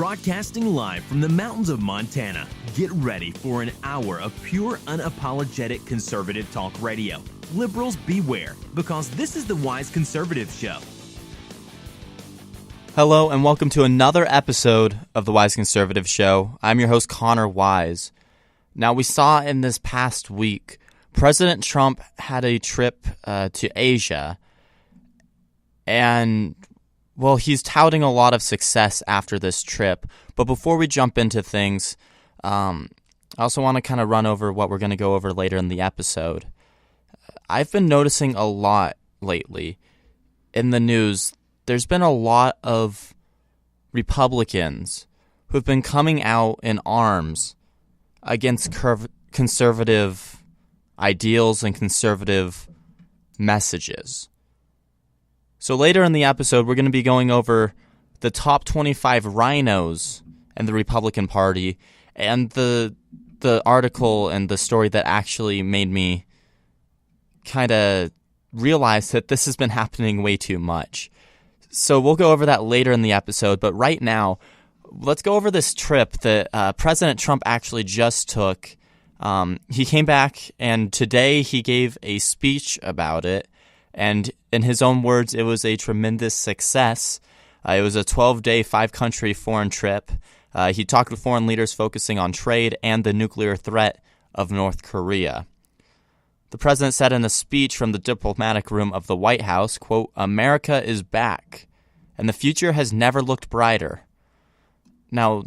Broadcasting live from the mountains of Montana, get ready for an hour of pure, unapologetic conservative talk radio. Liberals beware, because this is the Wise Conservative Show. Hello and welcome to another episode of the Wise Conservative Show. I'm your host, Connor Wise. Now, we saw in this past week, President Trump had a trip to Asia, and well, he's touting a lot of success after this trip. But before we jump into things, I also want to kind of run over what we're going to go over later in the episode. I've been noticing a lot lately in the news. There's been a lot of Republicans who've been coming out in arms against conservative ideals and conservative messages. So later in the episode, we're going to be going over the top 25 RINOs in the Republican Party and the article and the story that actually made me kind of realize that this has been happening way too much. So we'll go over that later in the episode, but right now, let's go over this trip that President Trump actually just took. He came back, and today he gave a speech about it. And in his own words, it was a tremendous success. It was a 12-day, 5-country foreign trip. He talked with foreign leaders focusing on trade and the nuclear threat of North Korea. The president said in a speech from the diplomatic room of the White House, quote, "America is back, and the future has never looked brighter." Now,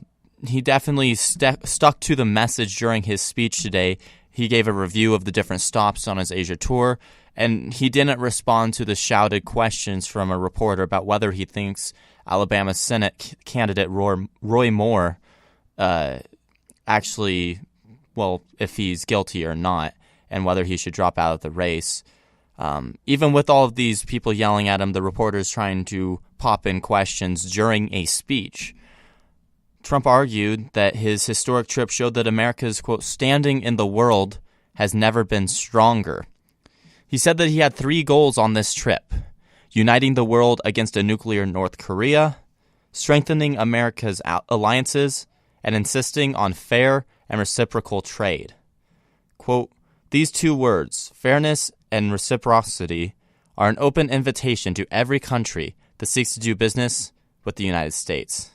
he definitely stuck to the message during his speech today. He gave a review of the different stops on his Asia tour, and he didn't respond to the shouted questions from a reporter about whether he thinks Alabama Senate candidate Roy Moore actually, well, if he's guilty or not, and whether he should drop out of the race. Even with all of these people yelling at him, the reporters trying to pop in questions during a speech, Trump argued that his historic trip showed that America's, quote, standing in the world has never been stronger. He said that he had 3 goals on this trip: uniting the world against a nuclear North Korea, strengthening America's alliances, and insisting on fair and reciprocal trade. Quote, "These 2 words, fairness and reciprocity, are an open invitation to every country that seeks to do business with the United States.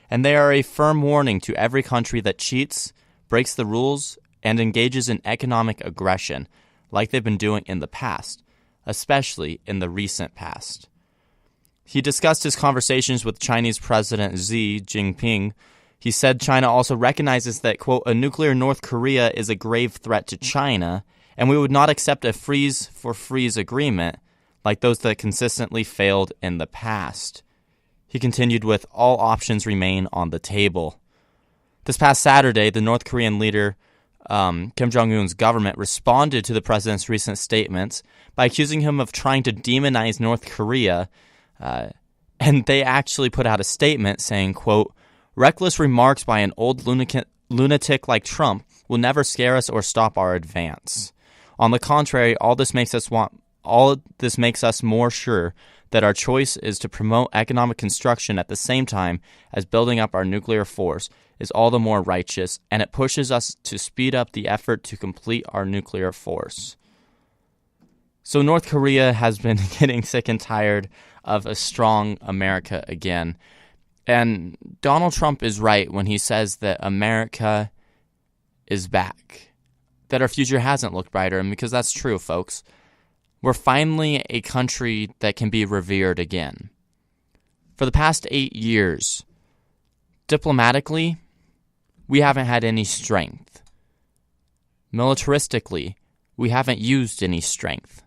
And they are a firm warning to every country that cheats, breaks the rules, and engages in economic aggression like they've been doing in the past, especially in the recent past." He discussed his conversations with Chinese President Xi Jinping. He said China also recognizes that, quote, "a nuclear North Korea is a grave threat to China, and we would not accept a freeze-for-freeze agreement like those that consistently failed in the past." He continued with, "All options remain on the table." This past Saturday, the North Korean leader, Kim Jong-un's government, responded to the president's recent statements by accusing him of trying to demonize North Korea, and they actually put out a statement saying, quote, "Reckless remarks by an old lunatic like Trump will never scare us or stop our advance. On the contrary, all this makes us more sure that our choice is to promote economic construction at the same time as building up our nuclear force is all the more righteous, and it pushes us to speed up the effort to complete our nuclear force." So North Korea has been getting sick and tired of a strong America again. And Donald Trump is right when he says that America is back, that our future hasn't looked brighter, and because that's true, folks. We're finally a country that can be revered again. For the past 8 years, diplomatically, we haven't had any strength. Militaristically, we haven't used any strength.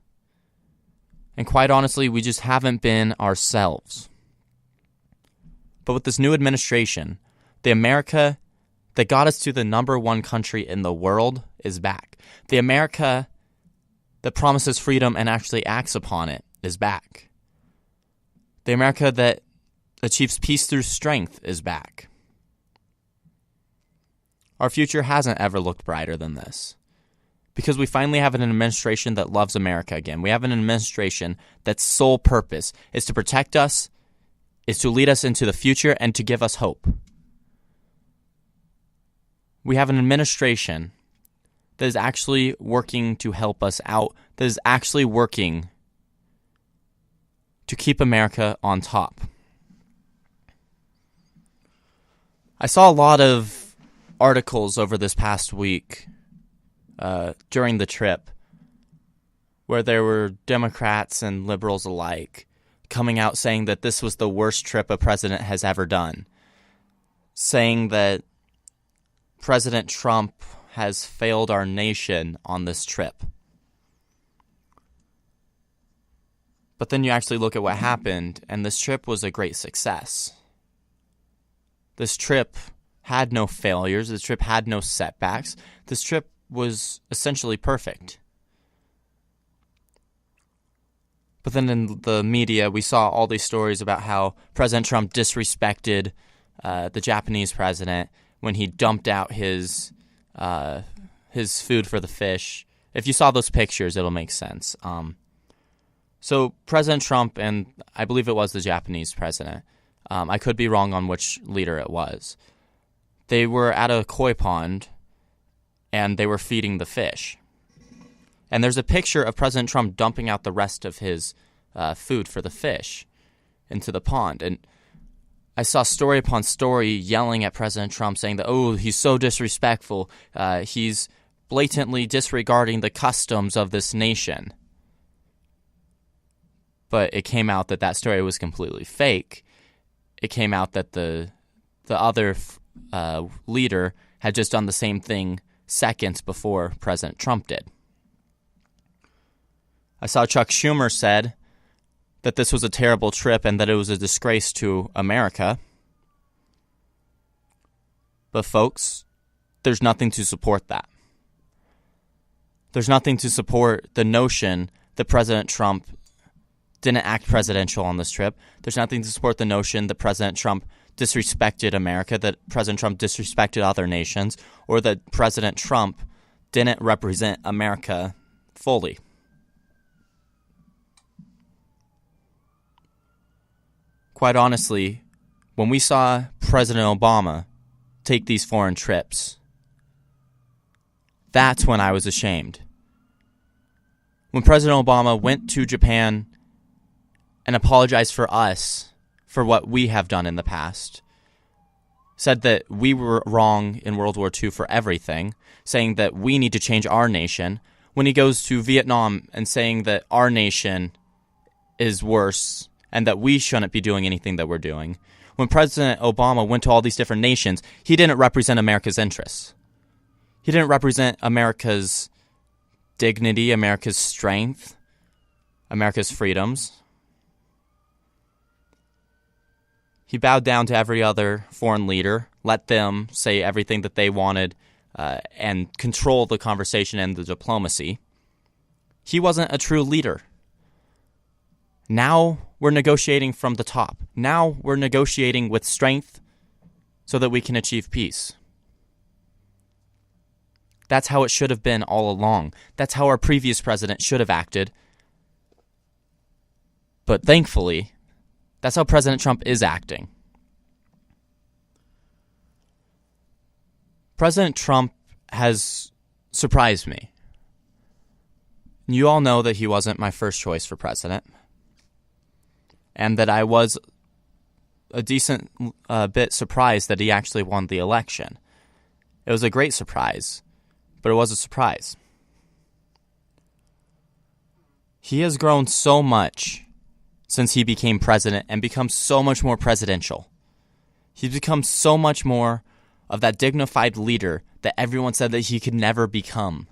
And quite honestly, we just haven't been ourselves. But with this new administration, the America that got us to the #1 country in the world is back. The America that promises freedom and actually acts upon it is back. The America that achieves peace through strength is back. Our future hasn't ever looked brighter than this, because we finally have an administration that loves America again. We have an administration that's sole purpose is to protect us is to lead us into the future and to give us hope. We have an administration that is actually working to help us out, that is actually working to keep America on top. I saw a lot of articles over this past week during the trip where there were Democrats and liberals alike coming out saying that this was the worst trip a president has ever done, saying that President Trump has failed our nation on this trip. But then you actually look at what happened, and this trip was a great success. This trip had no failures. This trip had no setbacks. This trip was essentially perfect. But then in the media, we saw all these stories about how President Trump disrespected the Japanese president when he dumped out his food for the fish. If you saw those pictures, it'll make sense. So President Trump and I believe it was the Japanese president, I could be wrong on which leader it was, they were at a koi pond and they were feeding the fish. And there's a picture of President Trump dumping out the rest of his food for the fish into the pond. And I saw story upon story yelling at President Trump saying that, oh, he's so disrespectful. He's blatantly disregarding the customs of this nation. But it came out that that story was completely fake. It came out that the other leader had just done the same thing seconds before President Trump did. I saw Chuck Schumer said that this was a terrible trip and that it was a disgrace to America. But folks, there's nothing to support that. There's nothing to support the notion that President Trump didn't act presidential on this trip. There's nothing to support the notion that President Trump disrespected America, that President Trump disrespected other nations, or that President Trump didn't represent America fully. Quite honestly, when we saw President Obama take these foreign trips, that's when I was ashamed. When President Obama went to Japan and apologized for us for what we have done in the past, said that we were wrong in World War II for everything, saying that we need to change our nation, when he goes to Vietnam and saying that our nation is worse and that we shouldn't be doing anything that we're doing. When President Obama went to all these different nations, he didn't represent America's interests. He didn't represent America's dignity, America's strength, America's freedoms. He bowed down to every other foreign leader, let them say everything that they wanted, and control the conversation and the diplomacy. He wasn't a true leader. Now we're negotiating from the top. Now we're negotiating with strength so that we can achieve peace. That's how it should have been all along. That's how our previous president should have acted. But thankfully, that's how President Trump is acting. President Trump has surprised me. You all know that he wasn't my first choice for president, and that I was a decent bit surprised that he actually won the election. It was a great surprise, but it was a surprise. He has grown so much since he became president and become so much more presidential. He's become so much more of that dignified leader that everyone said that he could never become.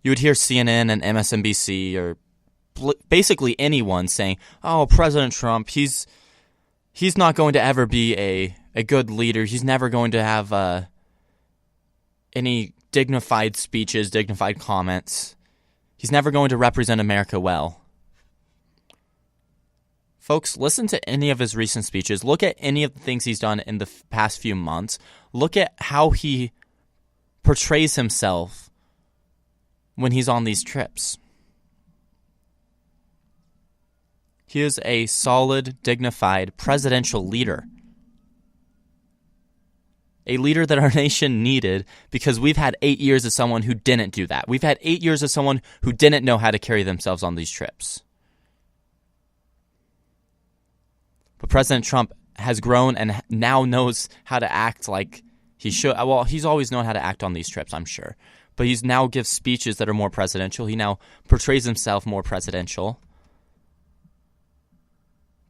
You would hear CNN and MSNBC or basically anyone saying, oh, President Trump, he's not going to ever be a good leader. He's never going to have any dignified speeches, dignified comments. He's never going to represent America well. Folks, listen to any of his recent speeches. Look at any of the things he's done in the past few months. Look at how he portrays himself when he's on these trips. He is a solid, dignified presidential leader. A leader that our nation needed, because we've had 8 years of someone who didn't do that. We've had 8 years of someone who didn't know how to carry themselves on these trips. But President Trump has grown and now knows how to act like he should. Well, he's always known how to act on these trips, I'm sure. But he's now gives speeches that are more presidential. He now portrays himself more presidential.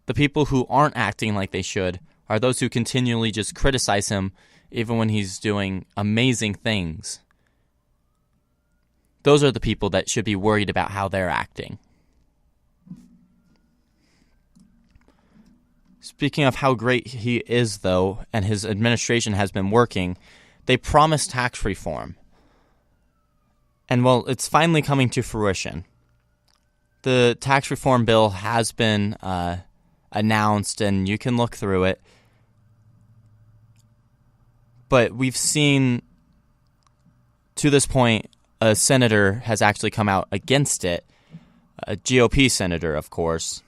The people who aren't acting like they should are those who continually just criticize him even when he's doing amazing things. Those are the people that should be worried about how they're acting. Speaking of how great he is, though, and his administration has been working, they promised tax reform. And, well, it's finally coming to fruition. The tax reform bill has been announced, and you can look through it. But we've seen, to this point, a senator has actually come out against it, a GOP senator, of course.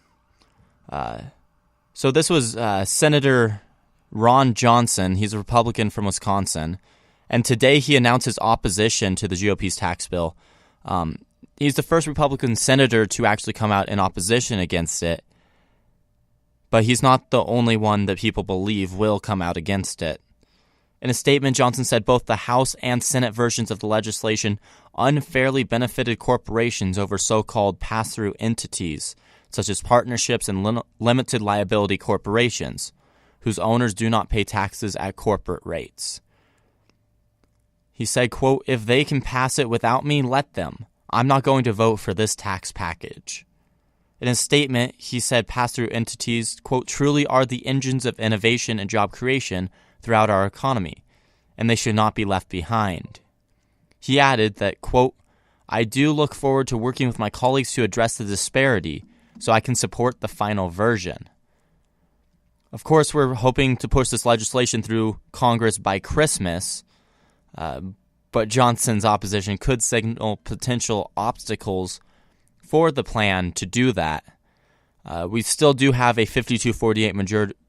So this was Senator Ron Johnson. He's a Republican from Wisconsin. And today he announced his opposition to the GOP's tax bill. He's the first Republican senator to actually come out in opposition against it. But he's not the only one that people believe will come out against it. In a statement, Johnson said both the House and Senate versions of the legislation unfairly benefited corporations over so-called pass-through entities, such as partnerships and limited liability corporations, whose owners do not pay taxes at corporate rates. He said, quote, "If they can pass it without me, let them. I'm not going to vote for this tax package." In a statement, he said pass-through entities, quote, "truly are the engines of innovation and job creation throughout our economy, and they should not be left behind." He added that, quote, "I do look forward to working with my colleagues to address the disparity so I can support the final version." Of course, we're hoping to push this legislation through Congress by Christmas, but Johnson's opposition could signal potential obstacles for the plan to do that. We still do have a 52-48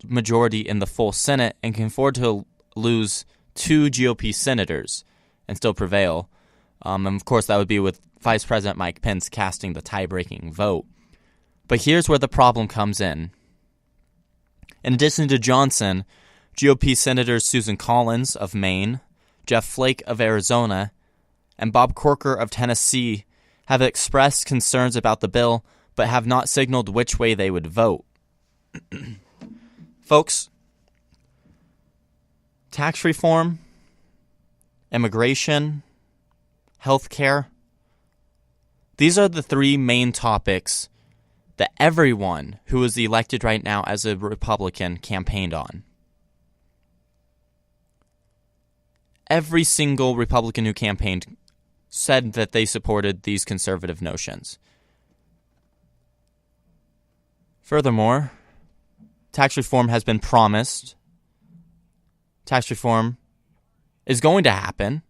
majority in the full Senate and can afford to lose 2 GOP senators and still prevail. And of course, that would be with Vice President Mike Pence casting the tie-breaking vote. But here's where the problem comes in. In addition to Johnson, GOP Senators Susan Collins of Maine, Jeff Flake of Arizona, and Bob Corker of Tennessee have expressed concerns about the bill, but have not signaled which way they would vote. Folks, tax reform, immigration, healthcare, these are the 3 main topics that everyone who is elected right now as a Republican campaigned on. Every single Republican who campaigned said that they supported these conservative notions. Furthermore, tax reform has been promised. Tax reform is going to happen.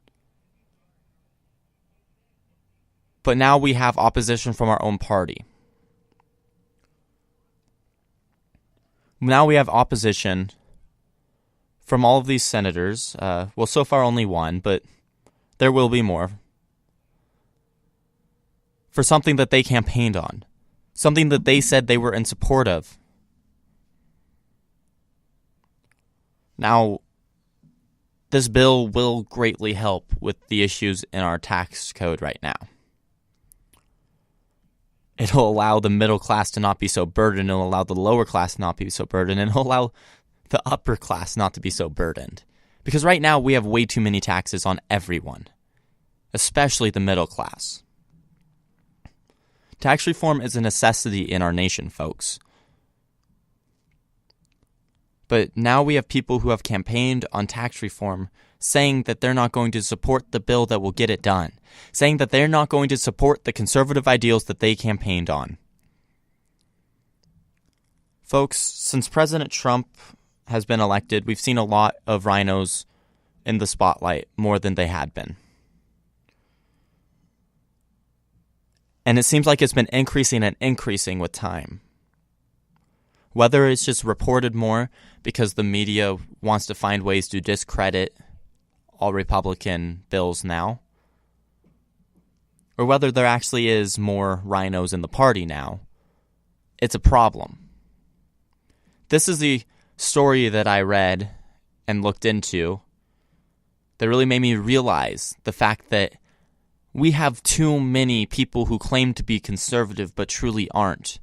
But now we have opposition from our own party. Now we have opposition from all of these senators. Well, so far only one, but there will be more. For something that they campaigned on. Something that they said they were in support of. Now, this bill will greatly help with the issues in our tax code right now. It'll allow the middle class to not be so burdened. It'll allow the lower class to not be so burdened. And it'll allow the upper class not to be so burdened. Because right now we have way too many taxes on everyone, especially the middle class. Tax reform is a necessity in our nation, folks. But now we have people who have campaigned on tax reform saying that they're not going to support the bill that will get it done, saying that they're not going to support the conservative ideals that they campaigned on. Folks, since President Trump has been elected, we've seen a lot of RINOs in the spotlight, more than they had been. And it seems like it's been increasing and increasing with time. Whether it's just reported more because the media wants to find ways to discredit all Republican bills now, or whether there actually is more RINOs in the party now, it's a problem. This is the story that I read and looked into that really made me realize the fact that we have too many people who claim to be conservative but truly aren't.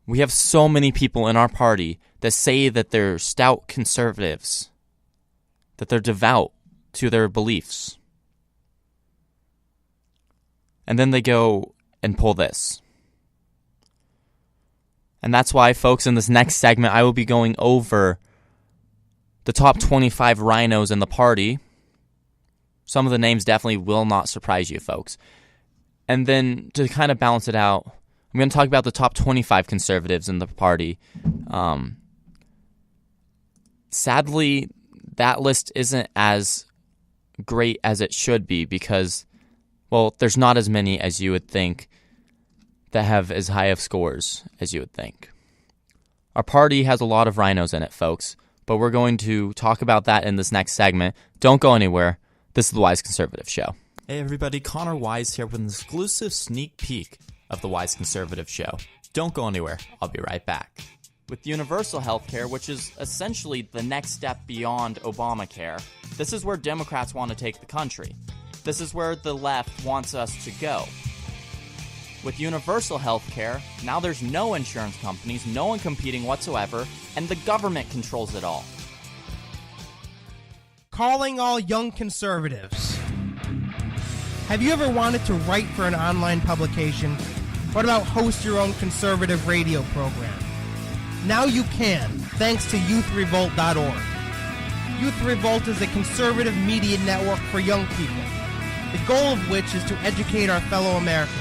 We have so many people in our party that say that they're stout conservatives, that they're devout to their beliefs. And then they go and pull this. And that's why, folks, in this next segment, I will be going over the top 25 RINOs in the party. Some of the names definitely will not surprise you, folks. And then to kind of balance it out, I'm going to talk about the top 25 conservatives in the party. Sadly, that list isn't as great as it should be because, well, there's not as many as you would think that have as high of scores as you would think. Our party has a lot of RINOs in it, folks, but we're going to talk about that in this next segment. Don't go anywhere. This is the Wise Conservative Show. Hey everybody, Connor Wise here with an exclusive sneak peek of the Wise Conservative Show. Don't go anywhere. I'll be right back. With universal health care, which is essentially the next step beyond Obamacare, this is where Democrats want to take the country. This is where the left wants us to go. With universal health care, now there's no insurance companies, no one competing whatsoever, and the government controls it all. Calling all young conservatives. Have you ever wanted to write for an online publication? What about host your own conservative radio program? Now you can, thanks to youthrevolt.org. Youth Revolt is a conservative media network for young people, the goal of which is to educate our fellow Americans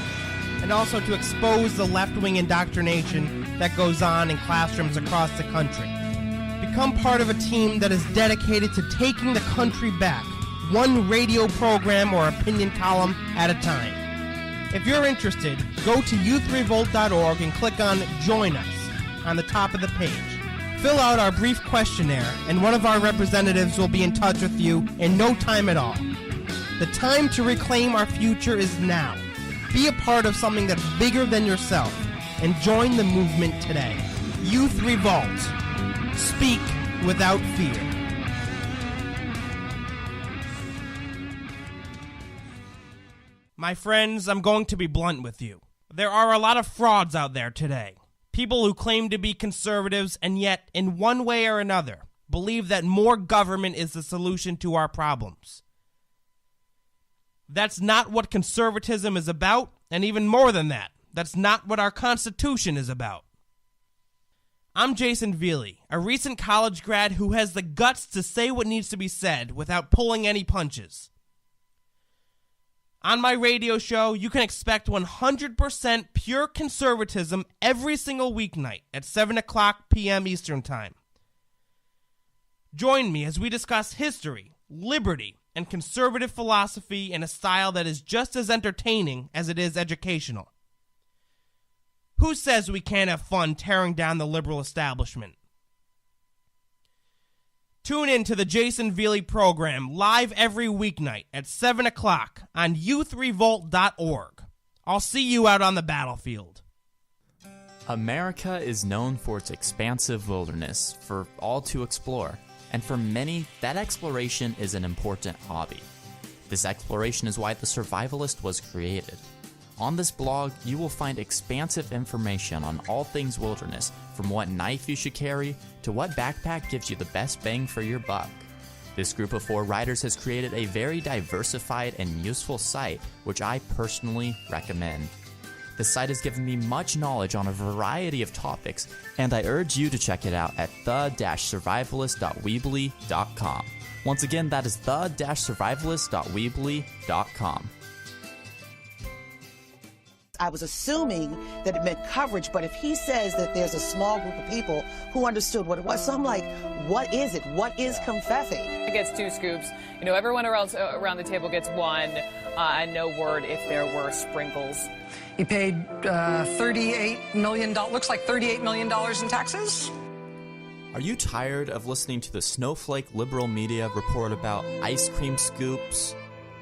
and also to expose the left-wing indoctrination that goes on in classrooms across the country. Become part of a team that is dedicated to taking the country back, one radio program or opinion column at a time. If you're interested, go to youthrevolt.org and click on Join Us on the top of the page. Fill out our brief questionnaire, and one of our representatives will be in touch with you in no time at all. The time to reclaim our future is now. Be a part of something that's bigger than yourself, and join the movement today. Youth Revolt. Speak without fear. My friends, I'm going to be blunt with you. There are a lot of frauds out there today. People who claim to be conservatives and yet, in one way or another, believe that more government is the solution to our problems. That's not what conservatism is about, and even more than that, that's not what our Constitution is about. I'm Jason Veely, a recent college grad who has the guts to say what needs to be said without pulling any punches. On my radio show, you can expect 100% pure conservatism every single weeknight at 7 o'clock p.m. Eastern Time. Join me as we discuss history, liberty, and conservative philosophy in a style that is just as entertaining as it is educational. Who says we can't have fun tearing down the liberal establishment? Tune in to the Jason Veely program live every weeknight at 7 o'clock on youthrevolt.org. I'll see you out on the battlefield. America is known for its expansive wilderness for all to explore, and for many, that exploration is an important hobby. This exploration is why the Survivalist was created. On this blog, you will find expansive information on all things wilderness, from what knife you should carry to what backpack gives you the best bang for your buck. This group of 4 writers has created a very diversified and useful site, which I personally recommend. The site has given me much knowledge on a variety of topics, and I urge you to check it out at the-survivalist.weebly.com. Once again, that is the-survivalist.weebly.com. I was assuming that it meant coverage, but if he says that there's a small group of people who understood what it was, so I'm like, what is it? What is confetti? It gets 2 scoops. You know, everyone around the table gets 1, and no word if there were sprinkles. He paid $38 million, looks like $38 million in taxes. Are you tired of listening to the snowflake liberal media report about ice cream scoops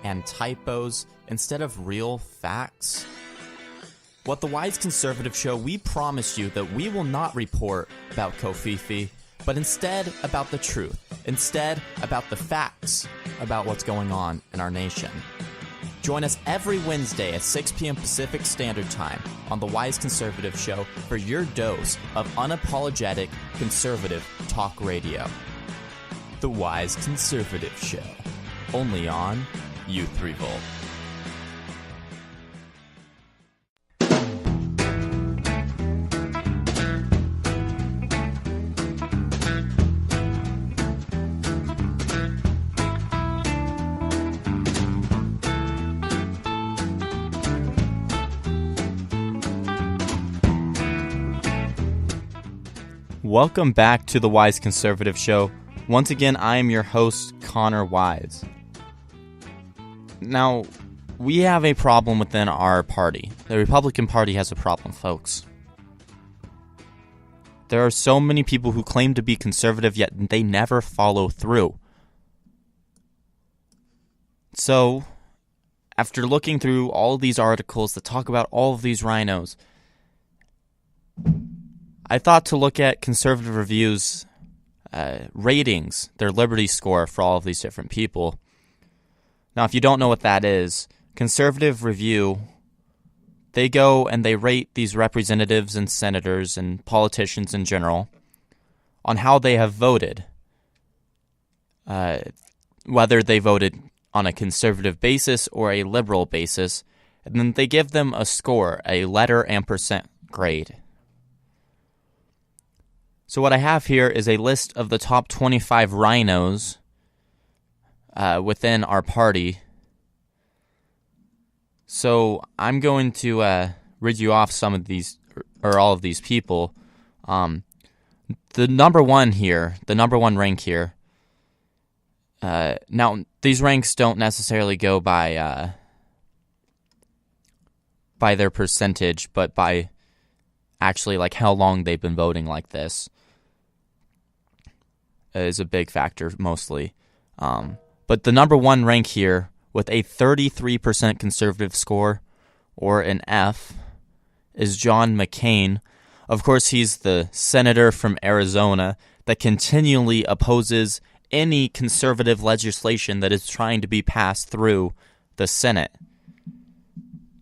and typos instead of real facts? Well, at the Wise Conservative Show, we promise you that we will not report about Kofifi, but instead about the truth. Instead, about the facts about what's going on in our nation. Join us every Wednesday at 6 p.m. Pacific Standard Time on the Wise Conservative Show for your dose of unapologetic conservative talk radio. The Wise Conservative Show, only on Youth Revolt. Welcome back to the Wise Conservative Show. Once again, I am your host, Connor Wise. Now, we have a problem within our party. The Republican Party has a problem, folks. There are so many people who claim to be conservative, yet they never follow through. So, after looking through all of these articles that talk about all of these RINOs, I thought to look at Conservative Review's ratings, their Liberty score for all of these different people. Now, if you don't know what that is, Conservative Review, they go and they rate these representatives and senators and politicians in general on how they have voted, whether they voted on a conservative basis or a liberal basis, and then they give them a score, a letter and percent grade. So what I have here is a list of the top 25 RINOs within our party. So I'm going to read you off some of these, or all of these people. The number one rank here. Now, these ranks don't necessarily go by their percentage, but by actually like how long they've been voting like this. Is a big factor mostly. But the number one rank here with a 33% conservative score, or an F, is John McCain. Of course, he's the senator from Arizona that continually opposes any conservative legislation that is trying to be passed through the Senate.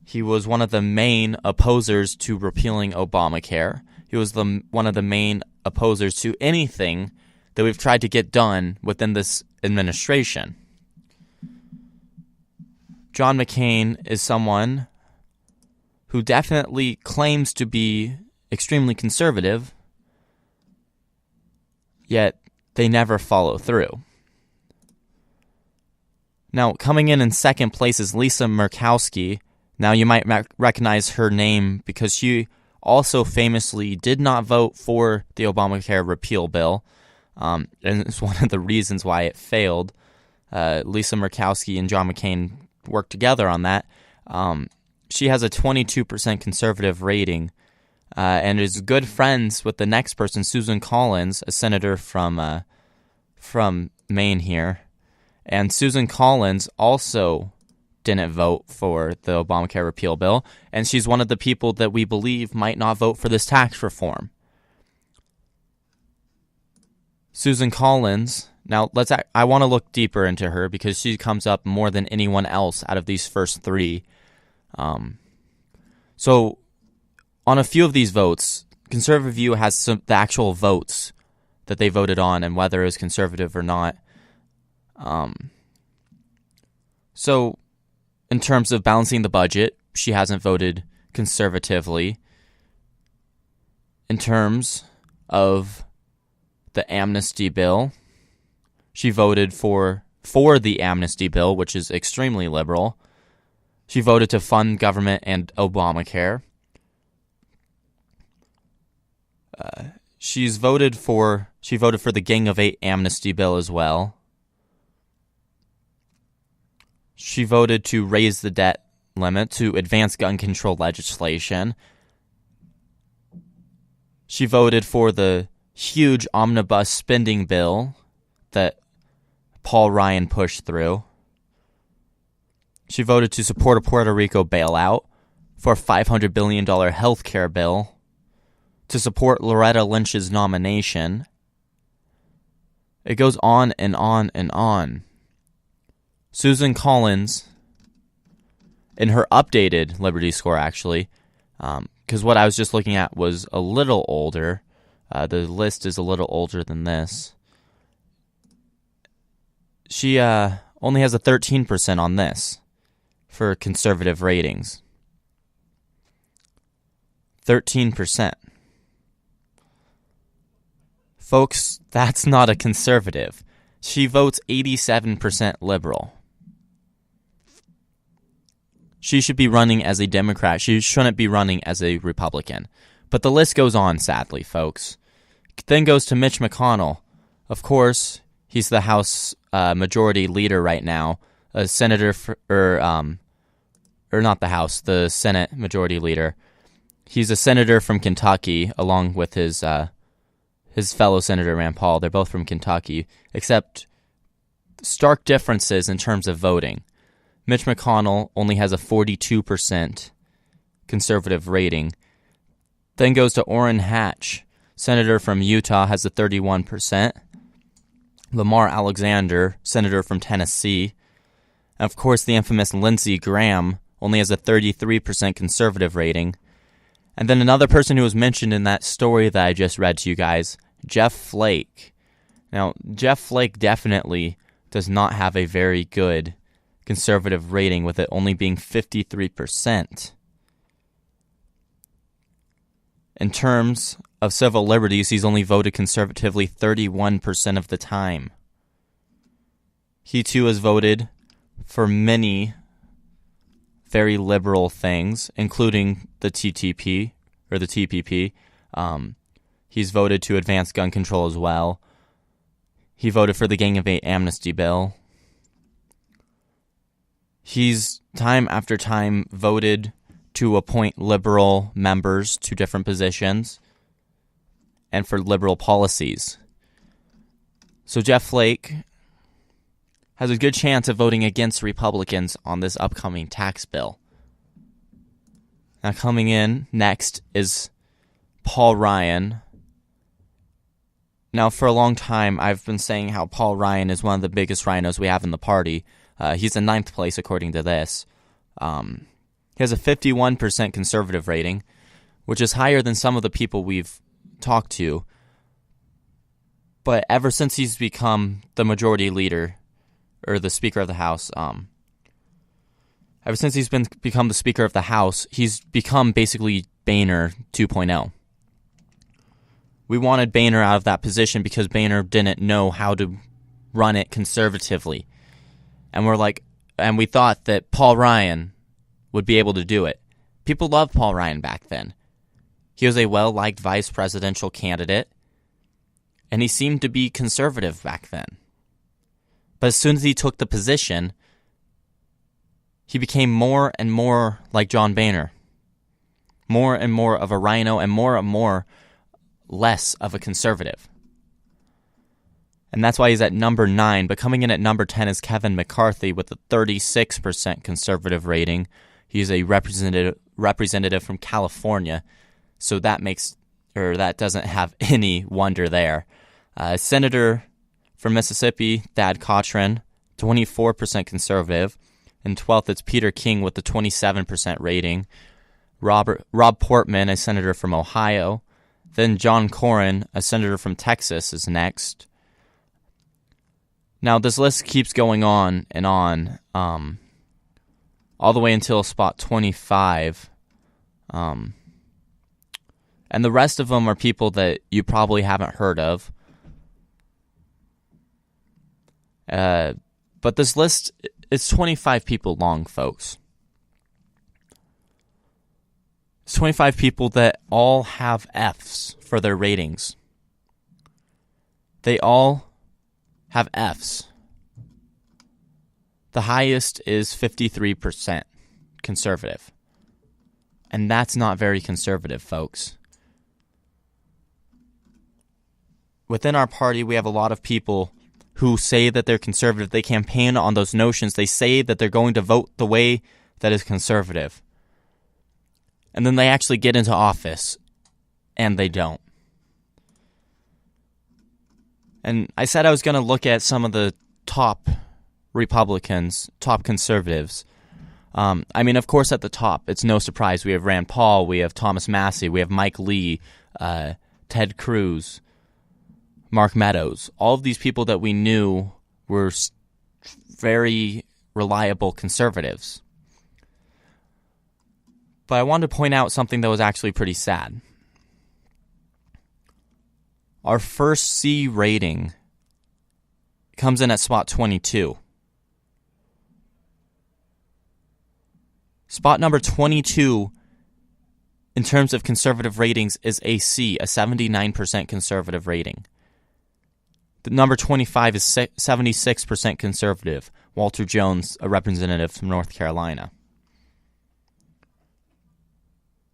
He was one of the main opposers to repealing Obamacare. He was one of the main opposers to anything that we've tried to get done within this administration. John McCain is someone who definitely claims to be extremely conservative, yet they never follow through. Now, coming in second place is Lisa Murkowski. Now, you might recognize her name because she also famously did not vote for the Obamacare repeal bill. And it's one of the reasons why it failed. Lisa Murkowski and John McCain worked together on that. She has a 22% conservative rating and is good friends with the next person, Susan Collins, a senator from Maine here. And Susan Collins also didn't vote for the Obamacare repeal bill, and she's one of the people that we believe might not vote for this tax reform. Susan Collins, now I want to look deeper into her because she comes up more than anyone else out of these first three. So on a few of these votes, Conservative View has the actual votes that they voted on and whether it was conservative or not. So in terms of balancing the budget, she hasn't voted conservatively. In terms of the amnesty bill, she voted for the amnesty bill, which is extremely liberal. She voted to fund government and Obamacare. She voted for the Gang of Eight amnesty bill as well. She voted to raise the debt limit, to advance gun control legislation. She voted for the huge omnibus spending bill that Paul Ryan pushed through. She voted to support a Puerto Rico bailout, for a $500 billion health care bill, to support Loretta Lynch's nomination. It goes on and on and on. Susan Collins, in her updated Liberty Score, actually, because what I was just looking at was a little older. The list is a little older than this. She only has a 13% on this for conservative ratings. 13%. Folks, that's not a conservative. She votes 87% liberal. She should be running as a Democrat. She shouldn't be running as a Republican. But the list goes on, sadly, folks. Then goes to Mitch McConnell. Of course, he's the House Majority Leader right now. A senator, or not the House, the Senate Majority Leader. He's a senator from Kentucky, along with his fellow Senator Rand Paul. They're both from Kentucky, except stark differences in terms of voting. Mitch McConnell only has a 42% conservative rating. Then goes to Orrin Hatch, senator from Utah, has a 31%. Lamar Alexander, senator from Tennessee. And of course, the infamous Lindsey Graham only has a 33% conservative rating. And then another person who was mentioned in that story that I just read to you guys, Jeff Flake. Now, Jeff Flake definitely does not have a very good conservative rating, with it only being 53%. In terms of civil liberties, he's only voted conservatively 31% of the time. He too has voted for many very liberal things, including the TTP, or the TPP. He's voted to advance gun control as well. He voted for the Gang of Eight amnesty bill. He's time after time voted to appoint liberal members to different positions and for liberal policies. So Jeff Flake has a good chance of voting against Republicans on this upcoming tax bill. Now, coming in next is Paul Ryan. Now, for a long time, I've been saying how Paul Ryan is one of the biggest RINOs we have in the party. He's in 9th place according to this. He has a 51% conservative rating, which is higher than some of the people we've talked to. But ever since he's become the majority leader, or the Speaker of the House, ever since he's become the Speaker of the House, he's become basically Boehner 2.0. We wanted Boehner out of that position because Boehner didn't know how to run it conservatively. And we thought that Paul Ryan would be able to do it. People loved Paul Ryan back then. He was a well-liked vice presidential candidate, and he seemed to be conservative back then. But as soon as he took the position, he became more and more like John Boehner. More and more of a RINO, and more less of a conservative. And that's why he's at number 9. But coming in at number 10 is Kevin McCarthy with a 36% conservative rating. He's a representative from California, so that doesn't have any wonder there. Senator from Mississippi, Thad Cochran, 24% conservative. In 12th, it's Peter King with the 27% rating. Rob Portman, a senator from Ohio. Then John Cornyn, a senator from Texas, is next. Now, this list keeps going on and on, all the way until spot 25. And the rest of them are people that you probably haven't heard of. But this list is 25 people long, folks. It's 25 people that all have Fs for their ratings. They all have Fs. The highest is 53% conservative. And that's not very conservative, folks. Within our party, we have a lot of people who say that they're conservative. They campaign on those notions. They say that they're going to vote the way that is conservative. And then they actually get into office, and they don't. And I said I was going to look at some of the top Republicans, top conservatives. Of course, at the top, it's no surprise. We have Rand Paul, we have Thomas Massie, we have Mike Lee, Ted Cruz, Mark Meadows. All of these people that we knew were very reliable conservatives. But I wanted to point out something that was actually pretty sad. Our first C rating comes in at spot 22. Spot number 22 in terms of conservative ratings is a C, a 79% conservative rating. The number 25 is 76% conservative. Walter Jones, a representative from North Carolina.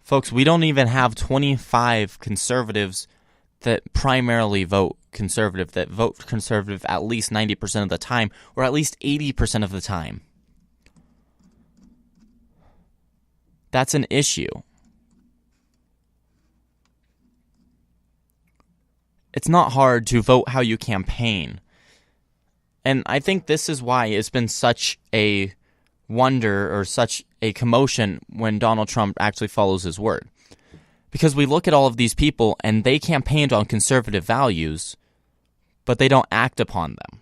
Folks, we don't even have 25 conservatives that primarily vote conservative, that vote conservative at least 90% of the time, or at least 80% of the time. That's an issue. It's not hard to vote how you campaign. And I think this is why it's been such a wonder or such a commotion when Donald Trump actually follows his word. Because we look at all of these people and they campaigned on conservative values, but they don't act upon them.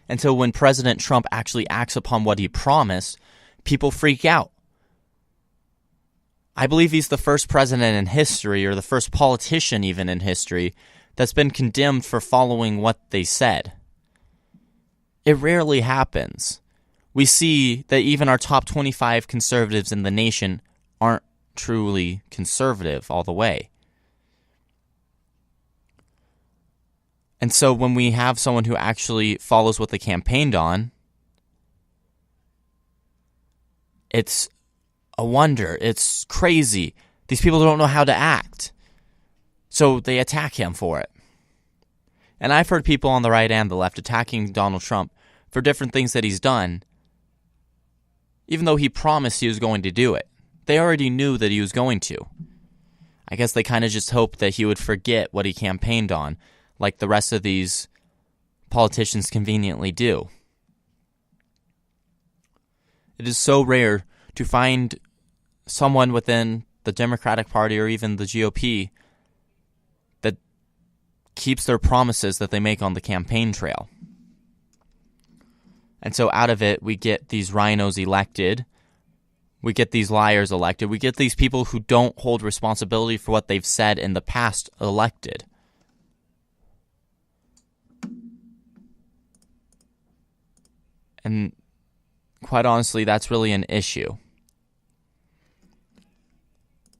And so when President Trump actually acts upon what he promised, people freak out. I believe he's the first president in history, or the first politician even in history, that's been condemned for following what they said. It rarely happens. We see that even our top 25 conservatives in the nation aren't truly conservative all the way. And so when we have someone who actually follows what they campaigned on, it's a wonder. It's crazy. These people don't know how to act. So they attack him for it. And I've heard people on the right and the left attacking Donald Trump for different things that he's done, even though he promised he was going to do it. They already knew that he was going to. I guess they kind of just hoped that he would forget what he campaigned on, like the rest of these politicians conveniently do. It is so rare to find someone within the Democratic Party or even the GOP that keeps their promises that they make on the campaign trail. And so out of it, we get these RINOs elected. We get these liars elected. We get these people who don't hold responsibility for what they've said in the past elected. And quite honestly, that's really an issue.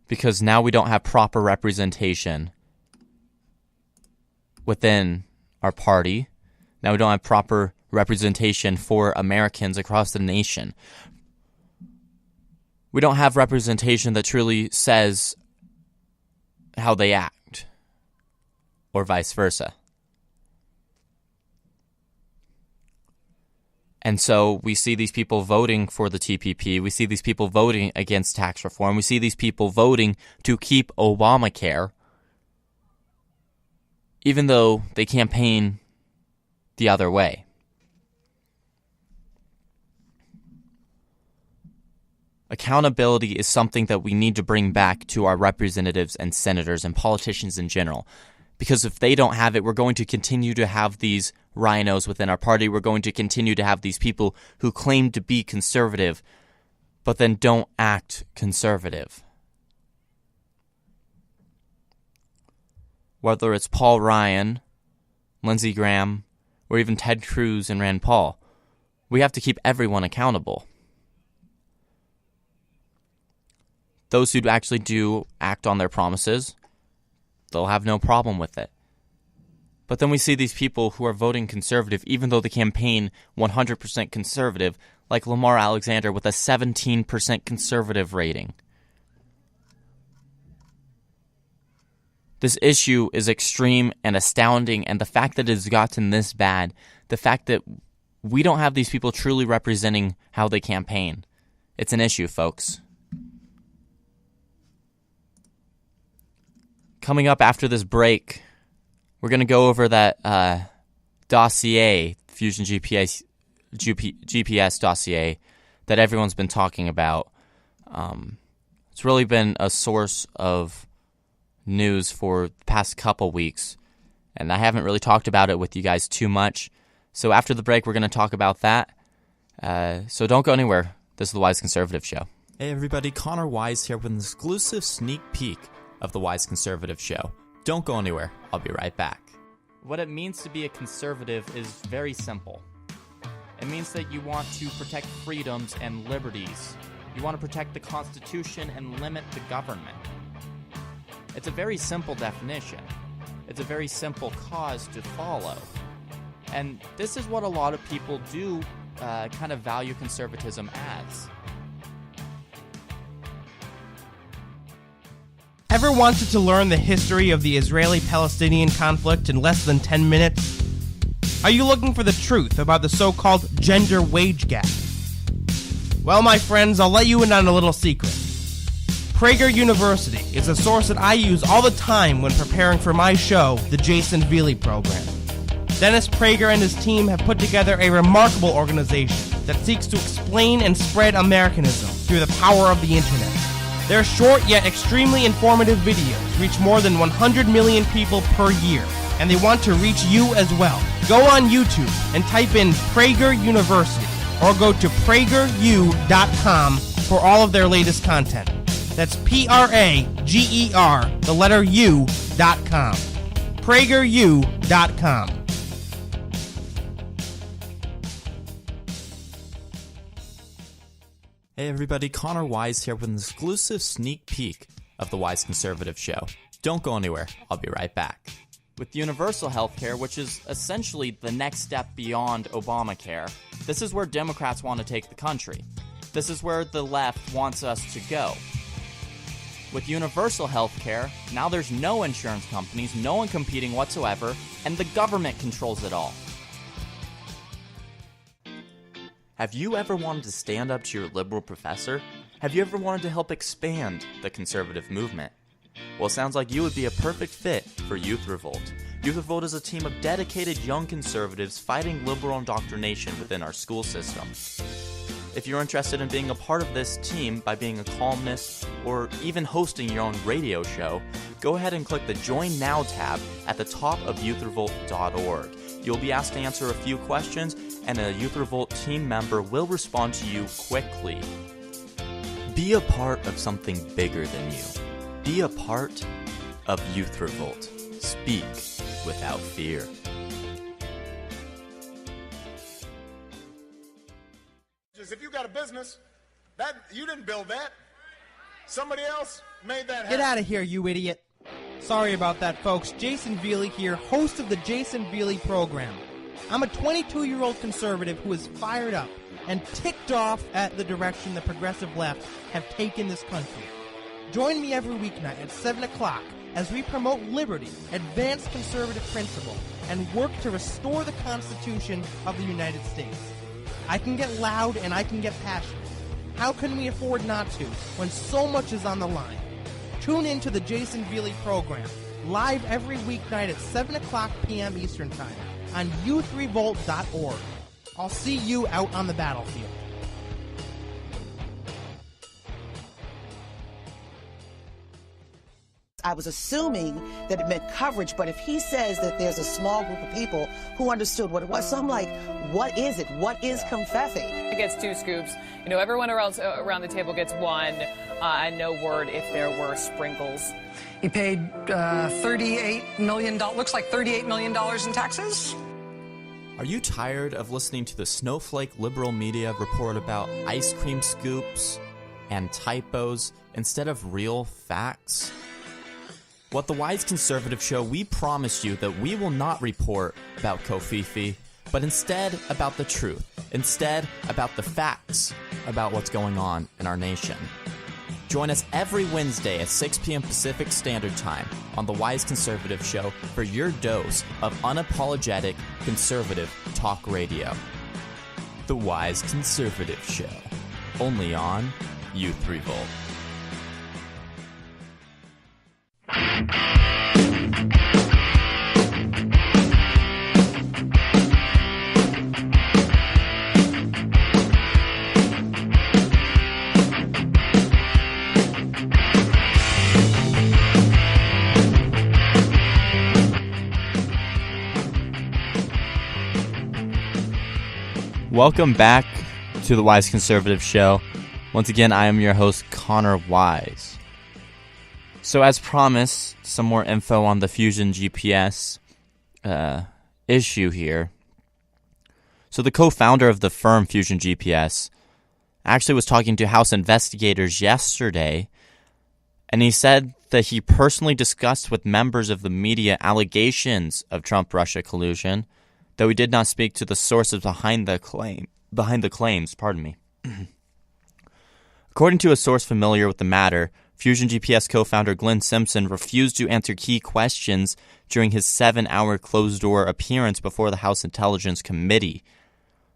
Because now we don't have proper representation within our party. Now we don't have proper representation for Americans across the nation. We don't have representation that truly says how they act, or vice versa. And so we see these people voting for the TPP. We see these people voting against tax reform. We see these people voting to keep Obamacare, even though they campaign the other way. Accountability is something that we need to bring back to our representatives and senators and politicians in general. Because if they don't have it, we're going to continue to have these RINOs within our party. We're going to continue to have these people who claim to be conservative, but then don't act conservative. Whether it's Paul Ryan, Lindsey Graham, or even Ted Cruz and Rand Paul, we have to keep everyone accountable. those who actually do act on their promises, they'll have no problem with it. But then we see these people who are voting conservative, even though they campaign 100% conservative, like Lamar Alexander with a 17% conservative rating. This issue is extreme and astounding, and the fact that it has gotten this bad, the fact that we don't have these people truly representing how they campaign, it's an issue, folks. Coming up after this break, we're going to go over that dossier, Fusion GPS dossier, that everyone's been talking about. It's really been a source of news for the past couple weeks, and I haven't really talked about it with you guys too much. So after the break, we're going to talk about that. So don't go anywhere. This is the Wise Conservative Show. Hey everybody, Connor Wise here with an exclusive sneak peek of the Wise Conservative Show. Don't go anywhere. I'll be right back. What it means to be a conservative is very simple. It means that you want to protect freedoms and liberties. You want to protect the Constitution and limit the government. It's a very simple definition. It's a very simple cause to follow. And this is what a lot of people do kind of value conservatism as. Ever wanted to learn the history of the Israeli-Palestinian conflict in less than 10 minutes? Are you looking for the truth about the so-called gender wage gap? Well, my friends, I'll let you in on a little secret. Prager University is a source that I use all the time when preparing for my show, the Jason Veely Program. Dennis Prager and his team have put together a remarkable organization that seeks to explain and spread Americanism through the power of the internet. Their short yet extremely informative videos reach more than 100 million people per year, and they want to reach you as well. Go on YouTube and type in Prager University, or go to prageru.com for all of their latest content. That's Prager, the letter U.com. prageru.com. Hey everybody, Connor Wise here with an exclusive sneak peek of the Wise Conservative Show. Don't go anywhere. I'll be right back. With universal health care, which is essentially the next step beyond Obamacare, this is where Democrats want to take the country. This is where the left wants us to go. With universal health care, now there's no insurance companies, no one competing whatsoever, and the government controls it all. Have you ever wanted to stand up to your liberal professor? Have you ever wanted to help expand the conservative movement? Well, it sounds like you would be a perfect fit for Youth Revolt. Youth Revolt is a team of dedicated young conservatives fighting liberal indoctrination within our school system. If you're interested in being a part of this team by being a columnist or even hosting your own radio show, go ahead and click the Join Now tab at the top of youthrevolt.org. You'll be asked to answer a few questions, and a Youth Revolt team member will respond to you quickly. Be a part of something bigger than you. Be a part of Youth Revolt. Speak without fear. If you got a business, that you didn't build that. Somebody else made that happen. Get out of here, you idiot. Sorry about that, folks. Jason Veely here, host of the Jason Veely Program. I'm a 22-year-old conservative who is fired up and ticked off at the direction the progressive left have taken this country. Join me every weeknight at 7 o'clock as we promote liberty, advance conservative principle, and work to restore the Constitution of the United States. I can get loud and I can get passionate. How can we afford not to when so much is on the line? Tune in to the Jason Veely Program, live every weeknight at 7 o'clock p.m. Eastern Time on youthrevolt.org. I'll see you out on the battlefield. I was assuming that it meant coverage, but if he says that there's a small group of people who understood what it was, so I'm like, what is it? What is confetti? It gets 2 scoops. You know, everyone around the table gets 1, and no word if there were sprinkles. He paid $38 million, looks like $38 million in taxes. Are you tired of listening to the snowflake liberal media report about ice cream scoops, and typos instead of real facts? What the Wise Conservative Show, we promise you that we will not report about Kofifi, but instead about the truth, instead about the facts about what's going on in our nation. Join us every Wednesday at 6 p.m. Pacific Standard Time on the Wise Conservative Show for your dose of unapologetic conservative talk radio. The Wise Conservative Show, only on Youth Revolt. Welcome back to the Wise Conservative Show. Once again, I am your host, Connor Wise. So as promised, some more info on the Fusion GPS issue here. So the co-founder of the firm Fusion GPS actually was talking to House investigators yesterday, and he said that he personally discussed with members of the media allegations of Trump-Russia collusion, though he did not speak to the sources behind the claims. According to a source familiar with the matter, Fusion GPS co-founder Glenn Simpson refused to answer key questions during his 7-hour closed-door appearance before the House Intelligence Committee.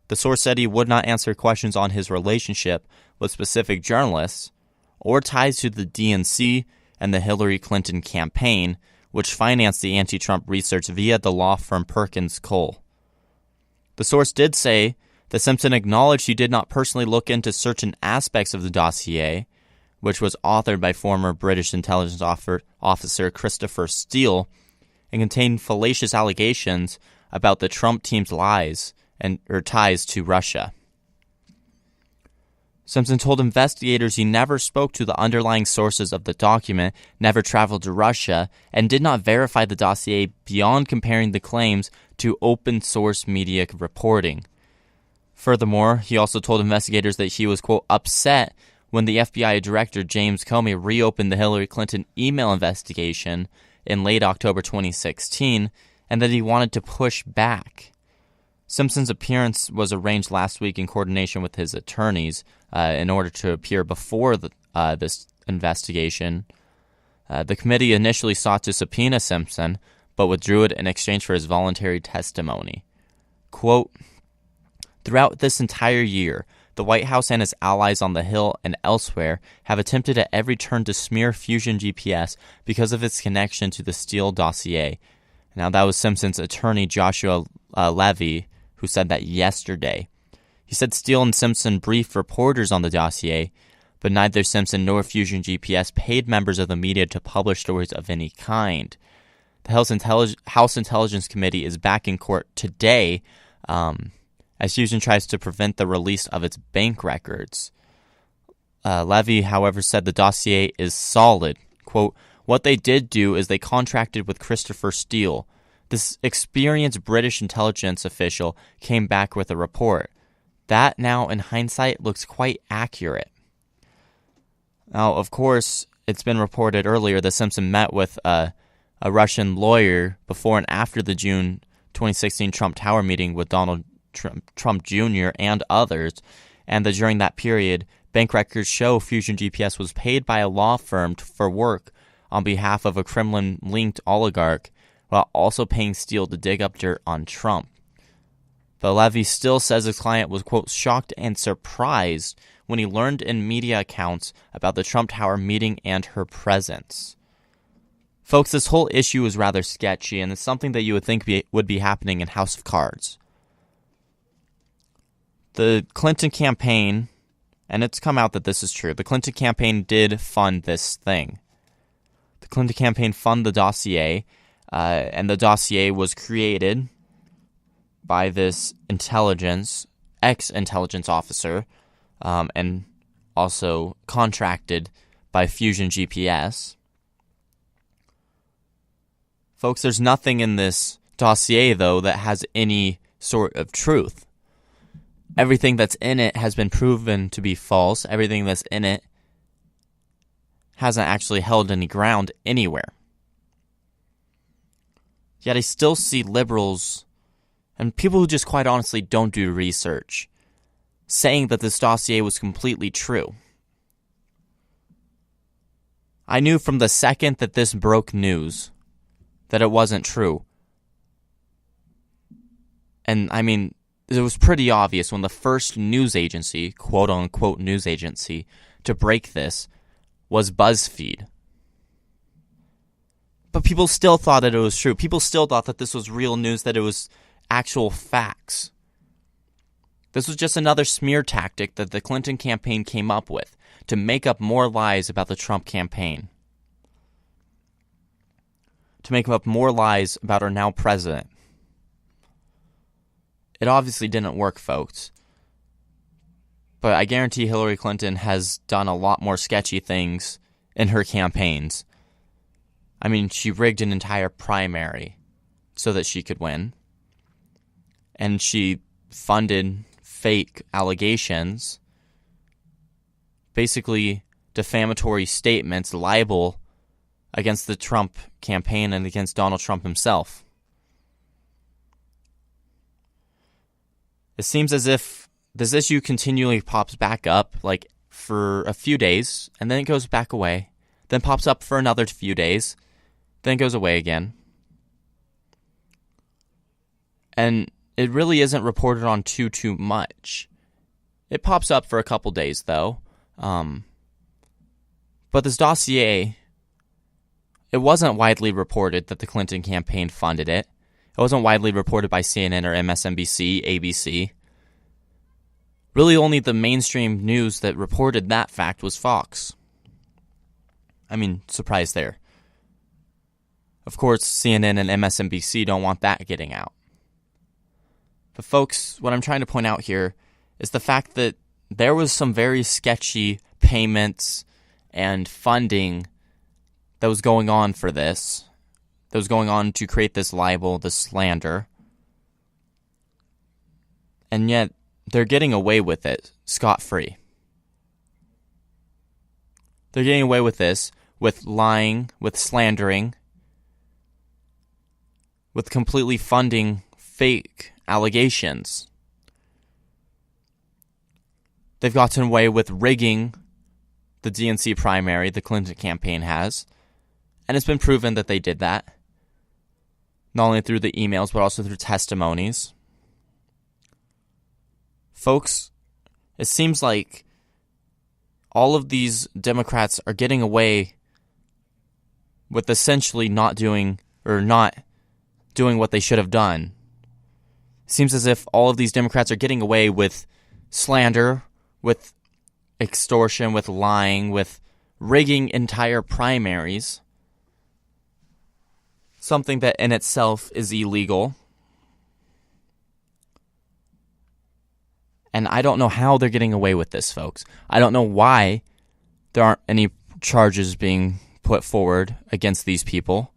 The source said he would not answer questions on his relationship with specific journalists or ties to the DNC and the Hillary Clinton campaign, which financed the anti-Trump research via the law firm Perkins Coie. The source did say that Simpson acknowledged he did not personally look into certain aspects of the dossier, which was authored by former British intelligence officer Christopher Steele, and contained fallacious allegations about the Trump team's lies or ties to Russia. Simpson told investigators he never spoke to the underlying sources of the document, never traveled to Russia, and did not verify the dossier beyond comparing the claims to open-source media reporting. Furthermore, he also told investigators that he was, quote, upset when the FBI Director James Comey reopened the Hillary Clinton email investigation in late October 2016, and that he wanted to push back. Simpson's appearance was arranged last week in coordination with his attorneys in order to appear before this investigation. The committee initially sought to subpoena Simpson, but withdrew it in exchange for his voluntary testimony. Quote, throughout this entire year, the White House and its allies on the Hill and elsewhere have attempted at every turn to smear Fusion GPS because of its connection to the Steele dossier. Now, that was Simpson's attorney, Joshua Levy, who said that yesterday. He said Steele and Simpson briefed reporters on the dossier, but neither Simpson nor Fusion GPS paid members of the media to publish stories of any kind. The House Intelligence Committee is back in court today as Fusion tries to prevent the release of its bank records. Levy, however, said the dossier is solid. Quote, what they did do is they contracted with Christopher Steele. This experienced British intelligence official came back with a report. That now, in hindsight, looks quite accurate. Now, of course, it's been reported earlier that Simpson met with a Russian lawyer before and after the June 2016 Trump Tower meeting with Donald Trump Jr. and others, and that during that period, bank records show Fusion GPS was paid by a law firm for work on behalf of a Kremlin-linked oligarch, while also paying Steele to dig up dirt on Trump. But Levy still says his client was, quote, shocked and surprised when he learned in media accounts about the Trump Tower meeting and her presence. Folks, this whole issue is rather sketchy, and it's something that you would think would be happening in House of Cards. The Clinton campaign, and it's come out that this is true, the Clinton campaign did fund this thing. The Clinton campaign funded the dossier, and the dossier was created by this ex-intelligence officer, and also contracted by Fusion GPS. Folks, there's nothing in this dossier, though, that has any sort of truth. Everything that's in it has been proven to be false. Everything that's in it hasn't actually held any ground anywhere. Yet I still see liberals and people who just quite honestly don't do research saying that this dossier was completely true. I knew from the second that this broke news that it wasn't true. And I mean, it was pretty obvious when the first news agency, quote-unquote news agency, to break this was BuzzFeed. But people still thought that it was true. People still thought that this was real news, that it was actual facts. This was just another smear tactic that the Clinton campaign came up with to make up more lies about the Trump campaign. To make up more lies about our now president. It obviously didn't work, folks. But I guarantee Hillary Clinton has done a lot more sketchy things in her campaigns. I mean, she rigged an entire primary so that she could win. And she funded fake allegations, basically defamatory statements, libel against the Trump campaign and against Donald Trump himself. It seems as if this issue continually pops back up, like for a few days, and then it goes back away, then pops up for another few days, then goes away again. And it really isn't reported on too much. It pops up for a couple days, though. But this dossier, it wasn't widely reported that the Clinton campaign funded it. It wasn't widely reported by CNN or MSNBC, ABC. Really only the mainstream news that reported that fact was Fox. I mean, surprise there. Of course, CNN and MSNBC don't want that getting out. But folks, what I'm trying to point out here is the fact that there was some very sketchy payments and funding that was going on for this, that was going on to create this libel, this slander. And yet, they're getting away with it scot-free. They're getting away with this, with lying, with slandering, with completely funding fake allegations. They've gotten away with rigging the DNC primary the Clinton campaign has, and it's been proven that they did that, not only through the emails, but also through testimonies. Folks, it seems like all of these Democrats are getting away with essentially not doing what they should have done. It seems as if all of these Democrats are getting away with slander, with extortion, with lying, with rigging entire primaries. Something that in itself is illegal. And I don't know how they're getting away with this, folks. I don't know why there aren't any charges being put forward against these people.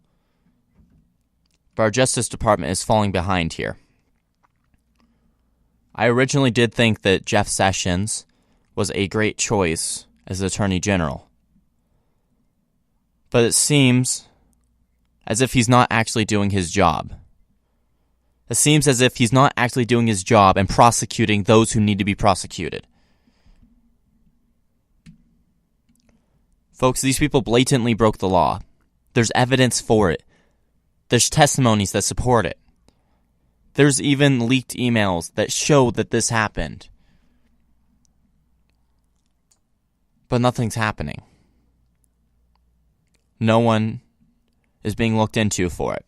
But our Justice Department is falling behind here. I originally did think that Jeff Sessions was a great choice as Attorney General. But it seems as if he's not actually doing his job. It seems as if he's not actually doing his job and prosecuting those who need to be prosecuted. Folks, these people blatantly broke the law. There's evidence for it. There's testimonies that support it. There's even leaked emails that show that this happened. But nothing's happening. No one is being looked into for it.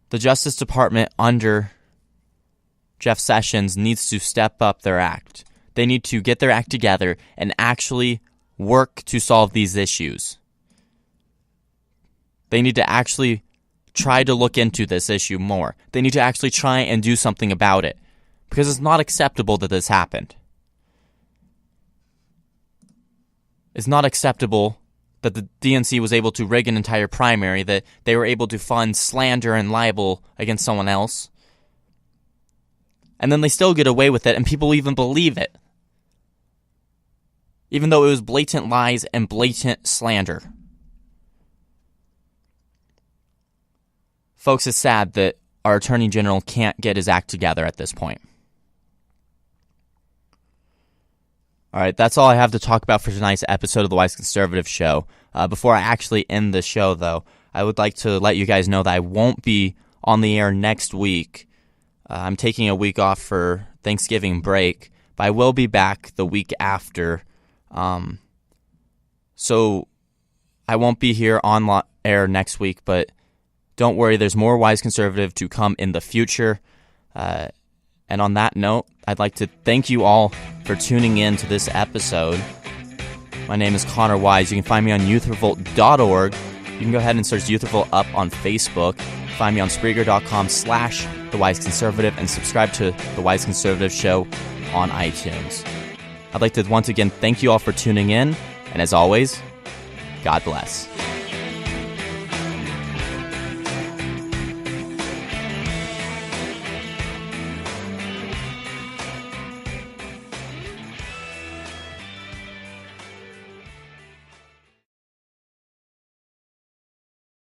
The Justice Department under Jeff Sessions needs to step up their act. They need to get their act together and actually work to solve these issues. They need to actually try to look into this issue more. They need to actually try and do something about it. Because it's not acceptable that this happened. It's not acceptable that the DNC was able to rig an entire primary, that they were able to fund slander and libel against someone else. And then they still get away with it, and people even believe it. even though it was blatant lies and blatant slander. Folks, it's sad that our Attorney General can't get his act together at this point. All right, that's all I have to talk about for tonight's episode of the Wise Conservative Show. Before I actually end the show, though, I would like to let you guys know that I won't be on the air next week. I'm taking a week off for Thanksgiving break, but I will be back the week after. So I won't be here on air next week, but don't worry, there's more Wise Conservative to come in the future. And on that note, I'd like to thank you all for tuning in to this episode. My name is Connor Wise. You can find me on youthrevolt.org. You can go ahead and search Youth Revolt up on Facebook. Find me on Spreaker.com/The Wise Conservative and subscribe to The Wise Conservative Show on iTunes. I'd like to once again thank you all for tuning in. And as always, God bless.